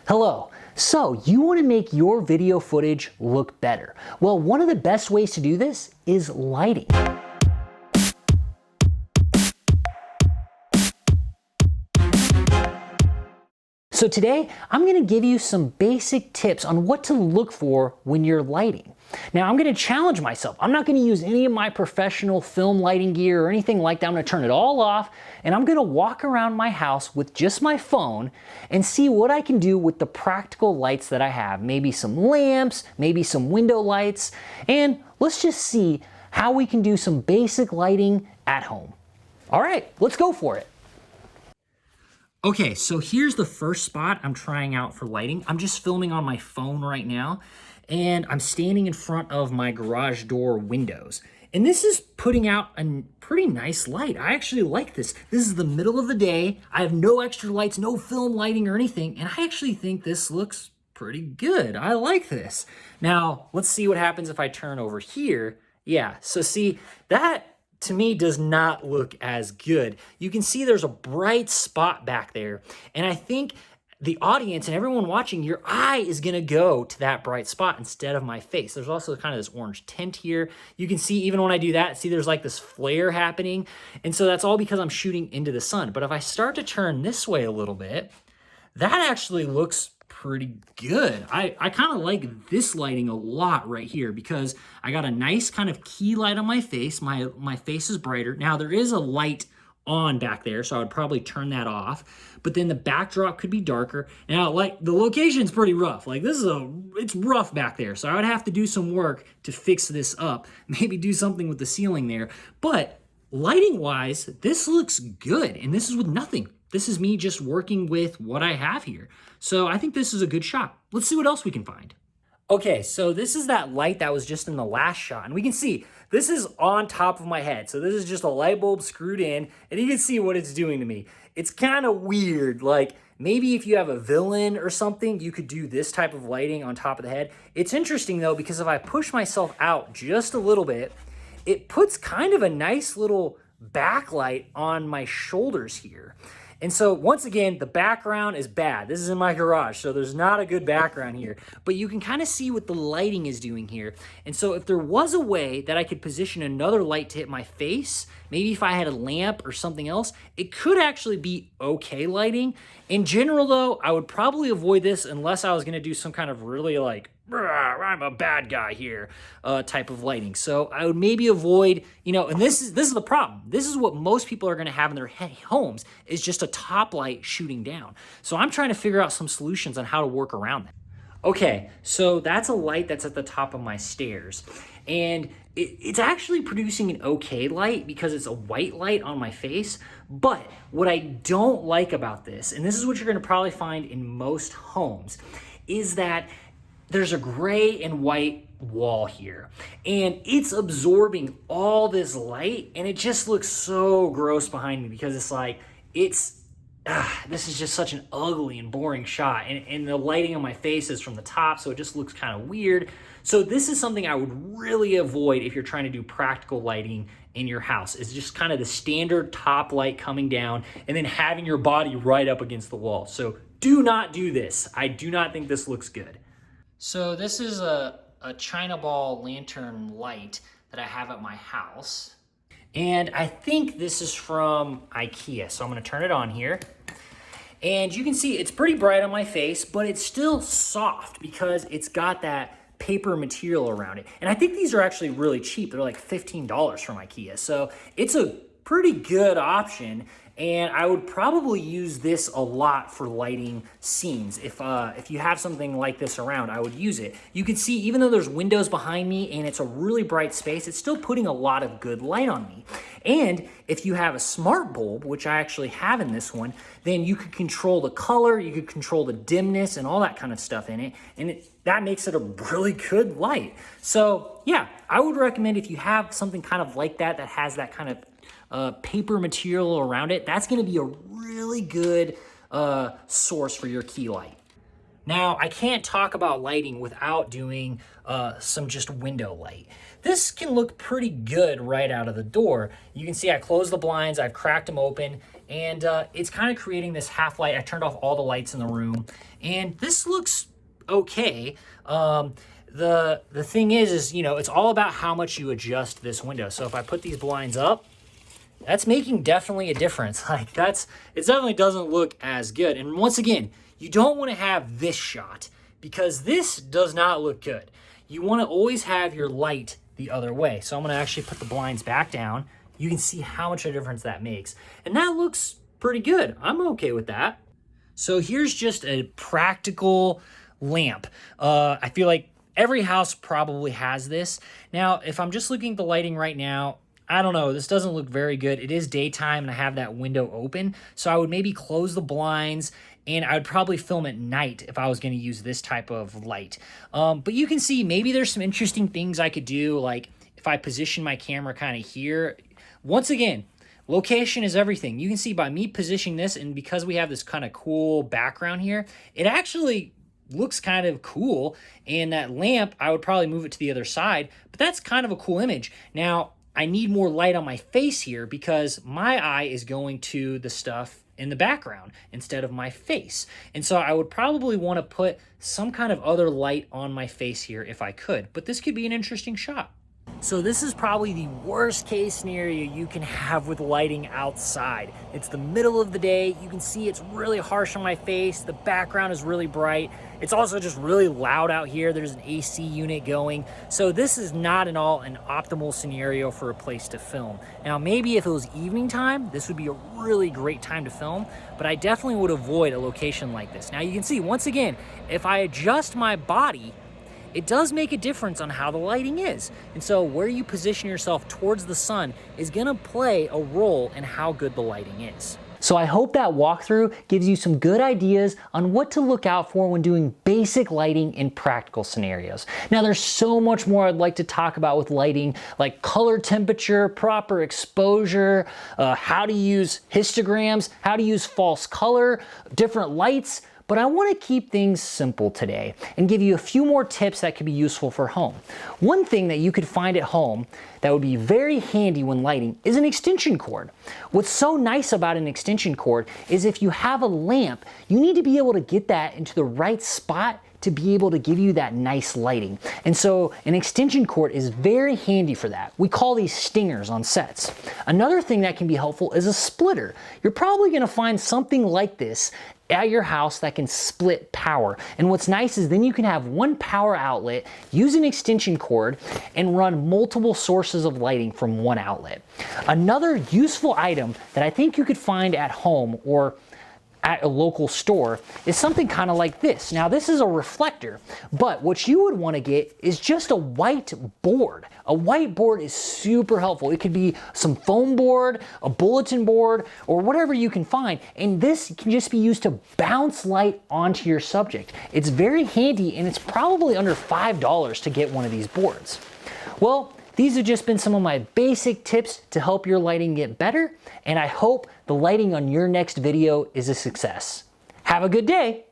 Hello. So you want to make your video footage look better. Well, one of the best ways to do this is lighting. So today, I'm going to give you some basic tips on what to look for when you're lighting. Now, I'm going to challenge myself. I'm not going to use any of my professional film lighting gear or anything like that. I'm going to turn it all off, and I'm going to walk around my house with just my phone and see what I can do with the practical lights that I have. Maybe some lamps, maybe some window lights, and let's just see how we can do some basic lighting at home. All right, let's go for it. Okay, so here's the first spot I'm trying out for lighting. I'm just filming on my phone right now, and I'm standing in front of my garage door windows. And this is putting out a pretty nice light. I actually like this. This is the middle of the day. I have no extra lights, no film lighting or anything, and I actually think this looks pretty good. I like this. Now, let's see what happens if I turn over here. Yeah, so see, that to me does not look as good. You can see there's a bright spot back there. And I think the audience and everyone watching, your eye is gonna go to that bright spot instead of my face. There's also kind of this orange tint here. You can see even when I do that, see there's like this flare happening. And so that's all because I'm shooting into the sun. But if I start to turn this way a little bit, that actually looks pretty good. I kind of like this lighting a lot right here because I got a nice kind of key light on my face. My face is brighter. Now there is a light on back there, so I would probably turn that off, but then the backdrop could be darker. Now, like, the location's pretty rough. Like, it's rough back there, so I would have to do some work to fix this up, maybe do something with the ceiling there, but lighting-wise, this looks good, and this is with nothing. This is me just working with what I have here. So I think this is a good shot. Let's see what else we can find. Okay, so this is that light that was just in the last shot, and we can see this is on top of my head. So this is just a light bulb screwed in, and you can see what it's doing to me. It's kind of weird. Like, maybe if you have a villain or something, you could do this type of lighting on top of the head. It's interesting though, because if I push myself out just a little bit, it puts kind of a nice little backlight on my shoulders here. And so once again, the background is bad. This is in my garage, so there's not a good background here, but you can kind of see what the lighting is doing here. And so if there was a way that I could position another light to hit my face, maybe if I had a lamp or something else, it could actually be okay lighting. In general though, I would probably avoid this unless I was gonna do some kind of really like, I'm a bad guy here type of lighting. So I would maybe avoid, and this is the problem. This is what most people are going to have in their homes, is just a top light shooting down. So I'm trying to figure out some solutions on how to work around that. Okay, so that's a light that's at the top of my stairs. And it's actually producing an okay light because it's a white light on my face. But what I don't like about this, and this is what you're going to probably find in most homes, is that there's a gray and white wall here, and it's absorbing all this light, and it just looks so gross behind me because it's like, this is just such an ugly and boring shot, and the lighting on my face is from the top, so it just looks kind of weird. So this is something I would really avoid if you're trying to do practical lighting in your house. It's just kind of the standard top light coming down and then having your body right up against the wall. So do not do this. I do not think this looks good. So this is a China ball lantern light that I have at my house. And I think this is from IKEA. So I'm gonna turn it on here. And you can see it's pretty bright on my face, but it's still soft because it's got that paper material around it. And I think these are actually really cheap. They're like $15 from IKEA. So it's a pretty good option. And I would probably use this a lot for lighting scenes. If you have something like this around, I would use it. You can see, even though there's windows behind me and it's a really bright space, it's still putting a lot of good light on me. And if you have a smart bulb, which I actually have in this one, then you could control the color, you could control the dimness and all that kind of stuff in it. And that makes it a really good light. So yeah, I would recommend if you have something kind of like that has that kind of paper material around it, that's going to be a really good source for your key light. Now, I can't talk about lighting without doing some just window light. This can look pretty good right out of the door. You can see I closed the blinds, I've cracked them open, and it's kind of creating this half light. I turned off all the lights in the room, and this looks okay. The thing is, you know, it's all about how much you adjust this window. So if I put these blinds up, that's making definitely a difference. Like it definitely doesn't look as good. And once again, you don't want to have this shot because this does not look good. You want to always have your light the other way. So I'm going to actually put the blinds back down. You can see how much of a difference that makes. And that looks pretty good. I'm okay with that. So here's just a practical lamp. I feel like every house probably has this. Now, if I'm just looking at the lighting right now, I don't know, this doesn't look very good. It is daytime and I have that window open. So I would maybe close the blinds, and I would probably film at night if I was going to use this type of light. But you can see maybe there's some interesting things I could do, like if I position my camera kind of here. Once again, location is everything. You can see by me positioning this, and because we have this kind of cool background here, it actually looks kind of cool. And that lamp, I would probably move it to the other side, but that's kind of a cool image. Now, I need more light on my face here because my eye is going to the stuff in the background instead of my face. And so I would probably want to put some kind of other light on my face here if I could, but this could be an interesting shot. So this is probably the worst case scenario you can have with lighting outside. It's the middle of the day. You can see it's really harsh on my face. The background is really bright. It's also just really loud out here. There's an AC unit going. So this is not at all an optimal scenario for a place to film. Now, maybe if it was evening time, this would be a really great time to film, but I definitely would avoid a location like this. Now you can see, once again, if I adjust my body, it does make a difference on how the lighting is. And so where you position yourself towards the sun is gonna play a role in how good the lighting is. So I hope that walkthrough gives you some good ideas on what to look out for when doing basic lighting in practical scenarios. Now there's so much more I'd like to talk about with lighting, like color temperature, proper exposure, how to use histograms, how to use false color, different lights. But I want to keep things simple today and give you a few more tips that could be useful for home. One thing that you could find at home that would be very handy when lighting is an extension cord. What's so nice about an extension cord is if you have a lamp, you need to be able to get that into the right spot to be able to give you that nice lighting. And so an extension cord is very handy for that. We call these stingers on sets. Another thing that can be helpful is a splitter. You're probably gonna find something like this at your house that can split power. And what's nice is then you can have one power outlet, use an extension cord, and run multiple sources of lighting from one outlet. Another useful item that I think you could find at home or at a local store is something kind of like this. Now this is a reflector, but what you would want to get is just a white board. A white board is super helpful. It could be some foam board, a bulletin board, or whatever you can find. And this can just be used to bounce light onto your subject. It's very handy, and it's probably under $5 to get one of these boards. Well, these have just been some of my basic tips to help your lighting get better, and I hope the lighting on your next video is a success. Have a good day.